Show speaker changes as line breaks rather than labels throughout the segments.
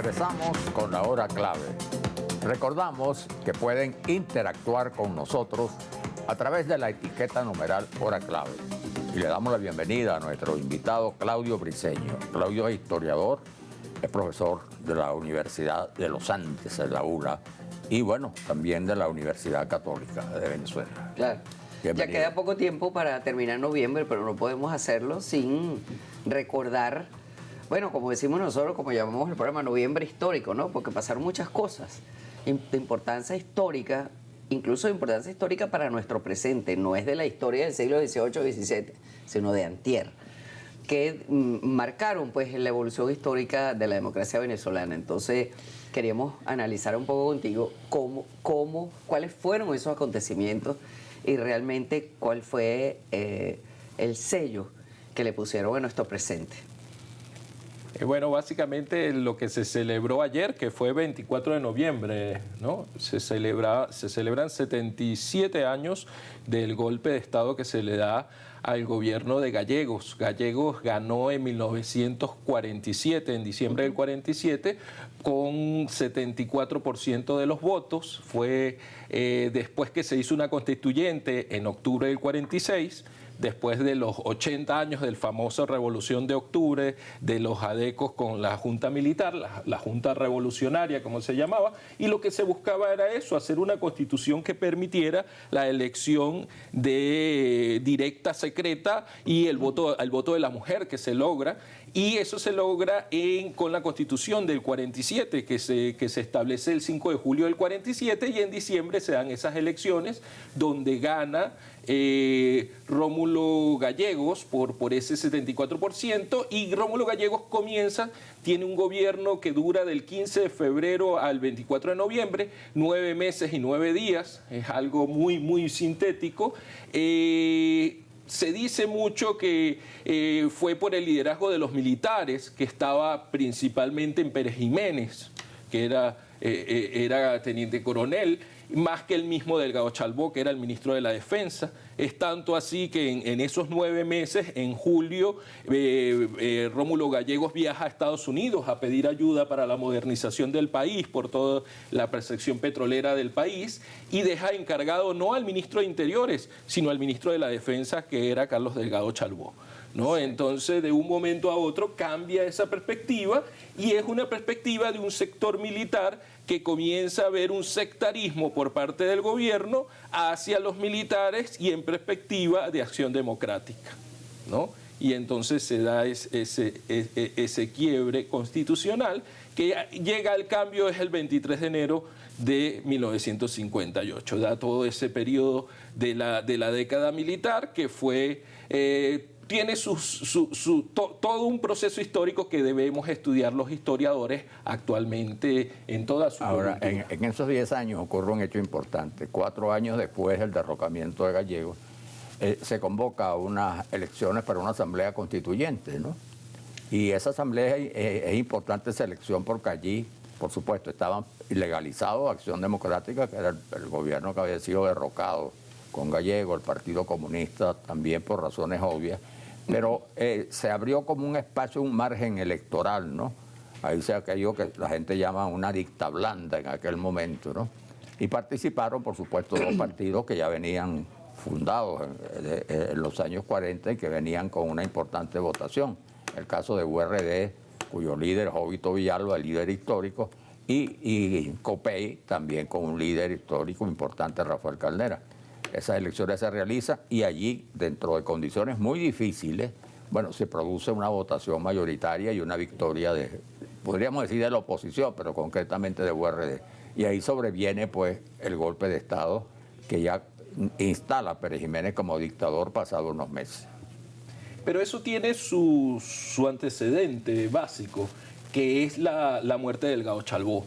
Regresamos con la hora clave. Recordamos que pueden interactuar con nosotros a través de la etiqueta numeral hora clave. Y le damos la bienvenida a nuestro invitado Claudio Briceño. Claudio es historiador, es profesor de la Universidad de los Andes, en la ULA, y bueno, también de la Universidad Católica de Venezuela.
Claro.
Bienvenido.
Ya queda poco tiempo para terminar noviembre, pero no podemos hacerlo sin recordar, bueno, como decimos nosotros, como llamamos el programa, noviembre histórico, ¿no? Porque pasaron muchas cosas de importancia histórica, incluso de importancia histórica para nuestro presente. No es de la historia del siglo XVIII o XVII, sino de antier, que marcaron pues la evolución histórica de la democracia venezolana. Entonces queríamos analizar un poco contigo cuáles fueron esos acontecimientos y realmente cuál fue el sello que le pusieron a nuestro presente.
Bueno, básicamente lo que se celebró ayer, que fue 24 de noviembre, ¿no? Se celebran 77 años del golpe de Estado que se le da al gobierno de Gallegos. Gallegos ganó en 1947, en diciembre del 47, con 74% de los votos. Fue después que se hizo una constituyente en octubre del 46, después de los 80 años del famoso Revolución de Octubre, de los adecos con la Junta Militar, la Junta Revolucionaria, como se llamaba, y lo que se buscaba era eso, hacer una constitución que permitiera la elección de directa, secreta, y el voto de la mujer, que se logra, y eso se logra con la Constitución del 47, que se establece el 5 de julio del 47, y en diciembre se dan esas elecciones donde gana Rómulo Gallegos por ese 74%, y Rómulo Gallegos tiene un gobierno que dura del 15 de febrero al 24 de noviembre, 9 meses y 9 días, es algo muy, muy sintético. Se dice mucho que fue por el liderazgo de los militares, que estaba principalmente en Pérez Jiménez, que era teniente coronel, más que el mismo Delgado Chalbó, que era el ministro de la Defensa. Es tanto así que en esos 9 meses, en julio, Rómulo Gallegos viaja a Estados Unidos a pedir ayuda para la modernización del país por toda la percepción petrolera del país, y deja encargado no al ministro de Interiores, sino al ministro de la Defensa, que era Carlos Delgado Chalbó, ¿no? Entonces, de un momento a otro cambia esa perspectiva, y es una perspectiva de un sector militar que comienza a ver un sectarismo por parte del gobierno hacia los militares y en perspectiva de acción democrática, ¿no? Y entonces se da ese quiebre constitucional que llega al cambio, es el 23 de enero de 1958. Da todo ese periodo de la década militar que fue... tiene todo un proceso histórico que debemos estudiar los historiadores actualmente en toda su...
Ahora, en esos 10 años ocurre un hecho importante. 4 años después del derrocamiento de Gallegos, se convoca unas elecciones para una asamblea constituyente, ¿no? Y esa asamblea es importante selección porque allí, por supuesto, estaban ilegalizados Acción Democrática, que era el gobierno que había sido derrocado con Gallegos, el Partido Comunista también por razones obvias, pero se abrió como un espacio, un margen electoral, ¿no? Ahí se aquello que la gente llama una dicta blanda en aquel momento, ¿no? Y participaron, por supuesto, 2 partidos que ya venían fundados en los años 40 y que venían con una importante votación. El caso de URD, cuyo líder, Jovito Villalba, el líder histórico, y COPEI, también con un líder histórico importante, Rafael Caldera. Esas elecciones se realizan y allí, dentro de condiciones muy difíciles, bueno, se produce una votación mayoritaria y una victoria podríamos decir de la oposición, pero concretamente de URD. Y ahí sobreviene pues el golpe de Estado que ya instala a Pérez Jiménez como dictador pasado unos meses.
Pero eso tiene su antecedente básico, que es la muerte de Delgado Chalbó.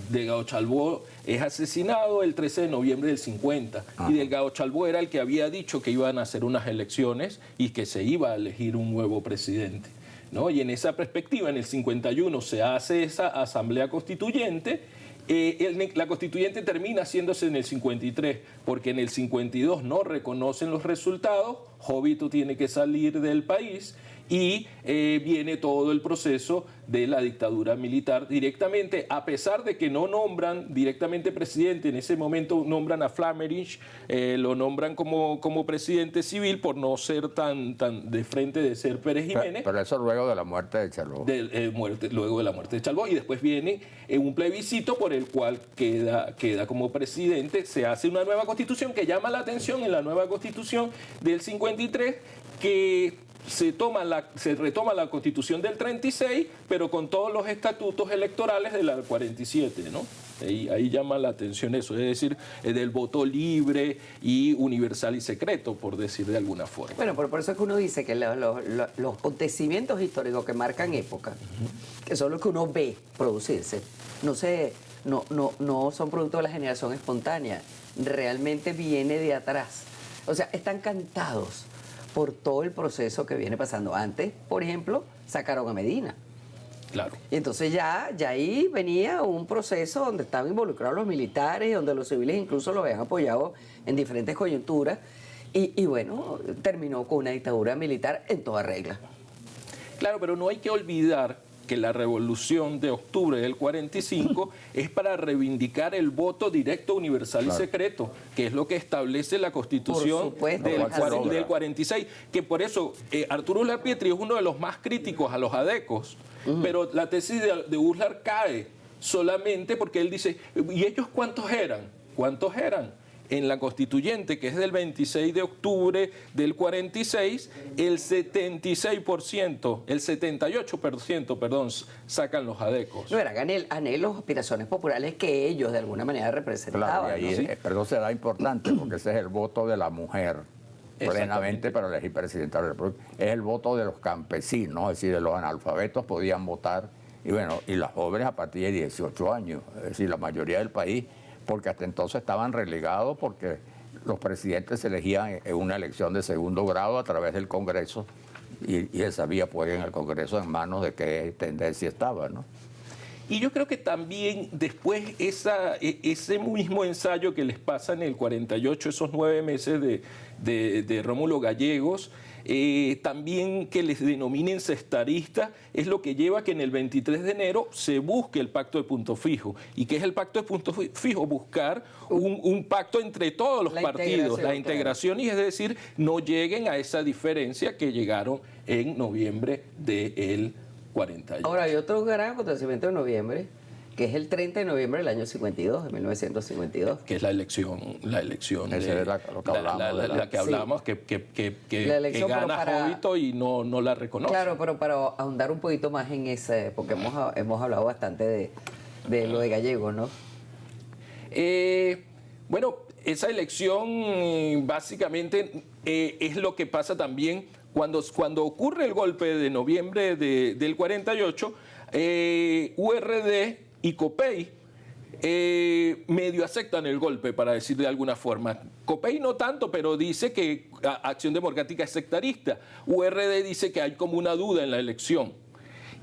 Delgado Chalbó es asesinado el 13 de noviembre del 50. Y Delgado Chalbó era el que había dicho que iban a hacer unas elecciones y que se iba a elegir un nuevo presidente, ¿no? Y en esa perspectiva, en el 51 se hace esa asamblea constituyente. La constituyente termina haciéndose en el 53, porque en el 52 no reconocen los resultados, Jovito tiene que salir del país y viene todo el proceso de la dictadura militar directamente, a pesar de que no nombran directamente presidente, en ese momento nombran a Flammerich, lo nombran como presidente civil por no ser tan de frente de ser Pérez Jiménez.
Pero eso luego de la muerte de Chalbaud.
Luego de la muerte de Chalbaud, y después viene un plebiscito por el cual queda como presidente, se hace una nueva constitución que llama la atención en la nueva constitución del 53, que se retoma la constitución del 36, pero con todos los estatutos electorales de la 47, ¿no? Ahí llama la atención eso, es decir, del voto libre y universal y secreto, por decir de alguna forma.
Bueno, por eso es que uno dice que los acontecimientos históricos que marcan época, que son los que uno ve producirse, no son producto de la generación espontánea, realmente viene de atrás. O sea, están cantados por todo el proceso que viene pasando. Antes, por ejemplo, sacaron a Medina.
Claro.
Y entonces ya ahí venía un proceso donde estaban involucrados los militares, donde los civiles incluso los habían apoyado en diferentes coyunturas. Y bueno, terminó con una dictadura militar en toda regla.
Claro, pero no hay que olvidar que la revolución de octubre del 45 es para reivindicar el voto directo, universal y secreto, que es lo que establece la Constitución del 46, que por eso Arturo Uslar Pietri es uno de los más críticos a los adecos, pero la tesis de Uslar cae solamente porque él dice, ¿y ellos cuántos eran? ¿Cuántos eran? En la constituyente, que es del 26 de octubre del 46, el 76%, el 78%, perdón, sacan los adecos.
No eran anhelos, aspiraciones populares que ellos de alguna manera representaban.
Claro, y ahí,
¿no?
pero será importante porque ese es el voto de la mujer plenamente para elegir presidente de la República. Es el voto de los campesinos, es decir, de los analfabetos podían votar, y bueno, y las jóvenes a partir de 18 años, es decir, la mayoría del país, porque hasta entonces estaban relegados porque los presidentes se elegían en una elección de segundo grado a través del Congreso y él sabía pues en el Congreso en manos de qué tendencia estaba, ¿no?
Y yo creo que también después ese mismo ensayo que les pasa en el 48, esos 9 meses de Rómulo Gallegos, también que les denominen cestaristas, es lo que lleva a que en el 23 de enero se busque el pacto de punto fijo. ¿Y qué es el pacto de punto fijo? Buscar un pacto entre todos los partidos, la integración, y es decir, no lleguen a esa diferencia que llegaron en noviembre del 48.
Ahora, hay otro gran acontecimiento de noviembre, que es el 30 de noviembre del año 52, de 1952.
Que es la elección
Esa es la
que hablamos, que gana Jovito y no la reconoce.
Claro, pero para ahondar un poquito más en ese, porque hemos hablado bastante de lo de Gallegos, ¿no?
Bueno, esa elección básicamente es lo que pasa también cuando ocurre el golpe de noviembre del 48, URD y COPEI medio aceptan el golpe, para decir de alguna forma. COPEI no tanto, pero dice que Acción Democrática es sectarista. URD dice que hay como una duda en la elección.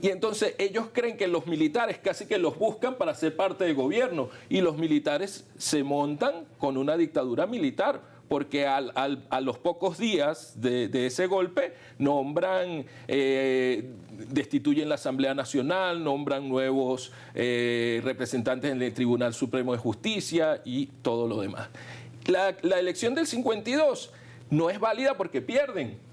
Y entonces ellos creen que los militares casi que los buscan para ser parte del gobierno, y los militares se montan con una dictadura militar, porque a los pocos días de ese golpe nombran, destituyen la Asamblea Nacional, nombran nuevos representantes en el Tribunal Supremo de Justicia y todo lo demás. La elección del 52 no es válida porque pierden.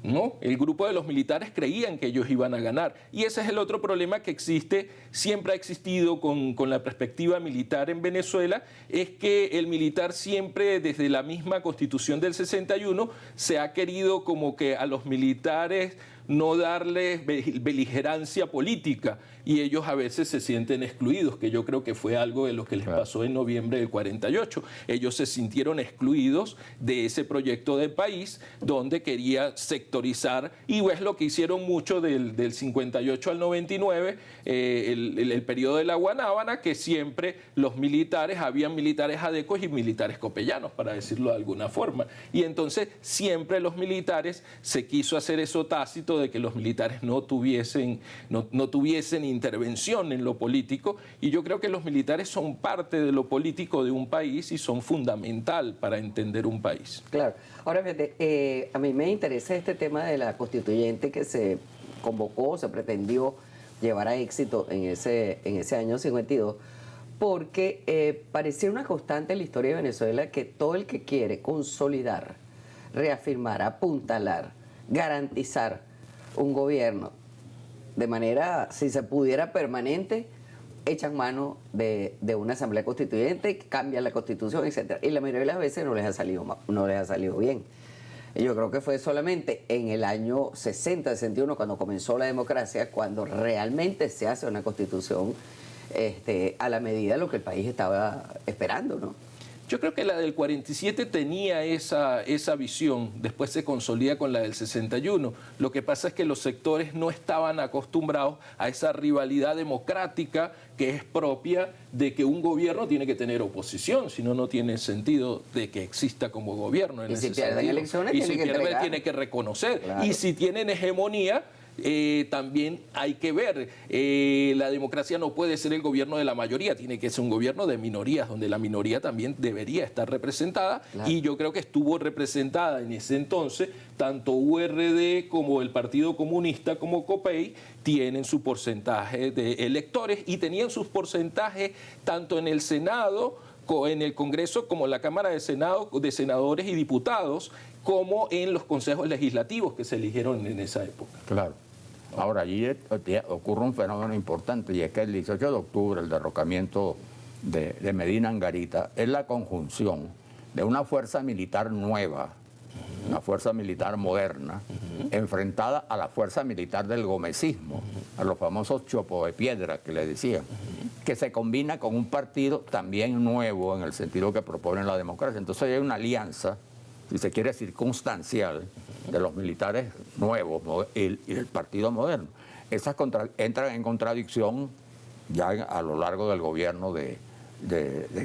No, el grupo de los militares creían que ellos iban a ganar, y ese es el otro problema que existe, siempre ha existido con la perspectiva militar en Venezuela, es que el militar siempre desde la misma Constitución del 61 se ha querido como que a los militares no darles beligerancia política, y ellos a veces se sienten excluidos, que yo creo que fue algo de lo que les pasó en noviembre del 48. Ellos se sintieron excluidos de ese proyecto de país donde quería sectorizar, y es lo que hicieron mucho del 58 al 99, el periodo de la Guanábana, que siempre los militares, habían militares adecos y militares copellanos, para decirlo de alguna forma, y entonces siempre los militares se quiso hacer eso tácito argumento de que los militares no tuviesen intervención en lo político, y yo creo que los militares son parte de lo político de un país y son fundamental para entender un país.
Claro. Ahora, fíjate, a mí me interesa este tema de la constituyente que se convocó, se pretendió llevar a éxito en ese año 52, porque parecía una constante en la historia de Venezuela que todo el que quiere consolidar, reafirmar, apuntalar, garantizar un gobierno de manera, si se pudiera, permanente, echan mano de una asamblea constituyente, cambian la constitución, etcétera. Y la mayoría de las veces no les ha salido bien. Y yo creo que fue solamente en el año 60, 61, cuando comenzó la democracia, cuando realmente se hace una constitución a la medida de lo que el país estaba esperando, ¿no?
Yo creo que la del 47 tenía esa visión, después se consolida con la del 61. Lo que pasa es que los sectores no estaban acostumbrados a esa rivalidad democrática que es propia de que un gobierno tiene que tener oposición, si no, no tiene sentido de que exista como gobierno.
Y si pierden elecciones,
tiene que reconocer.
Claro.
Y si tienen hegemonía, también hay que ver, la democracia no puede ser el gobierno de la mayoría, tiene que ser un gobierno de minorías, donde la minoría también debería estar representada, claro. Y yo creo que estuvo representada en ese entonces, tanto URD como el Partido Comunista como COPEI tienen su porcentaje de electores y tenían sus porcentajes tanto en el Senado, en el Congreso, como en la Cámara de Senado, de senadores y diputados, como en los consejos legislativos que se eligieron en esa época.
Claro. Ahora, allí ocurre un fenómeno importante, y es que el 18 de octubre, el derrocamiento de Medina Angarita, es la conjunción de una fuerza militar nueva, una fuerza militar moderna, enfrentada a la fuerza militar del gomecismo, a los famosos chopos de piedra que le decían, que se combina con un partido también nuevo en el sentido que propone la democracia. Entonces hay una alianza, si se quiere, circunstancial, de los militares nuevos y el partido moderno. Esas entran en contradicción ya a lo largo del gobierno de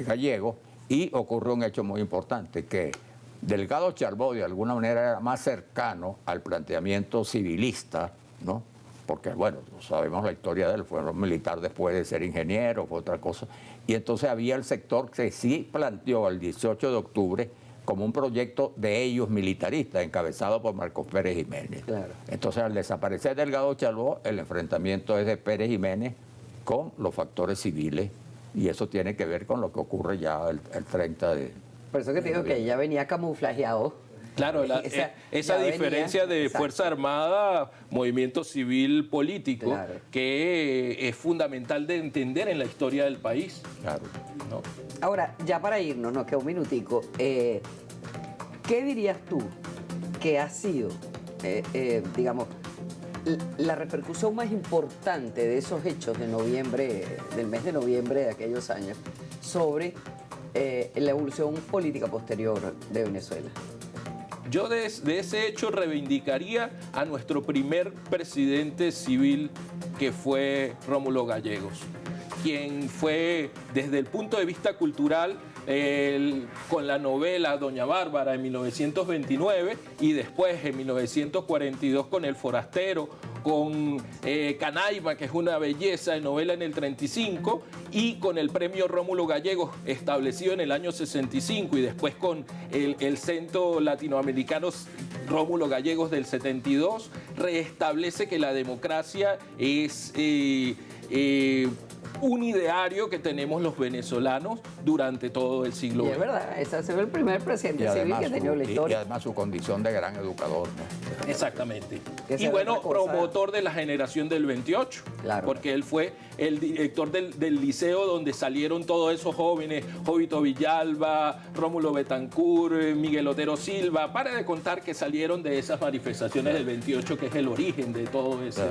Gallegos, y ocurre un hecho muy importante, que Delgado Charbó de alguna manera era más cercano al planteamiento civilista, ¿no? Porque, bueno, sabemos la historia de él, fue un militar después de ser ingeniero, fue otra cosa. Y entonces había el sector que sí planteó el 18 de octubre como un proyecto de ellos militarista, encabezado por Marcos Pérez Jiménez. Claro. Entonces, al desaparecer Delgado Charbó, el enfrentamiento es de Pérez Jiménez con los factores civiles, y eso tiene que ver con lo que ocurre ya el 30 de...
Por eso que te digo que ya venía camuflajeado.
Claro, esa diferencia de exacto. Fuerza Armada, movimiento civil político, claro. Que es fundamental de entender en la historia del país. Claro.
¿No? Ahora, ya para irnos, nos queda un minutico, ¿qué dirías tú que ha sido, digamos, la repercusión más importante de esos hechos de noviembre, del mes de noviembre de aquellos años, sobre la evolución política posterior de Venezuela?
Yo de ese hecho reivindicaría a nuestro primer presidente civil, que fue Rómulo Gallegos, quien fue, desde el punto de vista cultural, con la novela Doña Bárbara en 1929, y después en 1942 con El Forastero, con Canaima, que es una belleza de novela, en el 35, y con el premio Rómulo Gallegos establecido en el año 65, y después con el Centro Latinoamericano Rómulo Gallegos del 72, reestablece que la democracia es un ideario que tenemos los venezolanos durante todo el siglo XX.
Y es verdad, ese ha sido el primer presidente civil que ha tenido la historia.
Y además su condición de gran educador, ¿no?
Exactamente. Y bueno, promotor de la generación del 28, claro, porque él fue el director del liceo donde salieron todos esos jóvenes, Jovito Villalba, Rómulo Betancourt, Miguel Otero Silva, para de contar que salieron de esas manifestaciones del 28, que es el origen de todo ese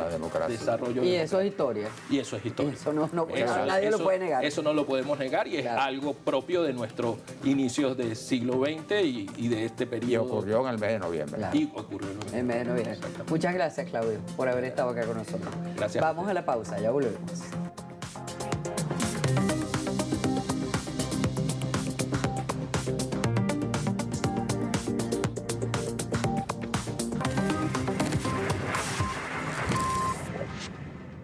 desarrollo.
Y eso es historia.
Y eso es historia.
Eso nadie lo puede negar.
Eso no lo podemos negar, y claro, es algo propio de nuestros inicios del siglo XX y de este periodo.
Y ocurrió en el mes de noviembre.
Claro.
Y ocurrió en
el mes de noviembre. Muchas gracias, Claudio, por haber estado acá con nosotros.
Gracias.
Vamos a la pausa, ya volvemos.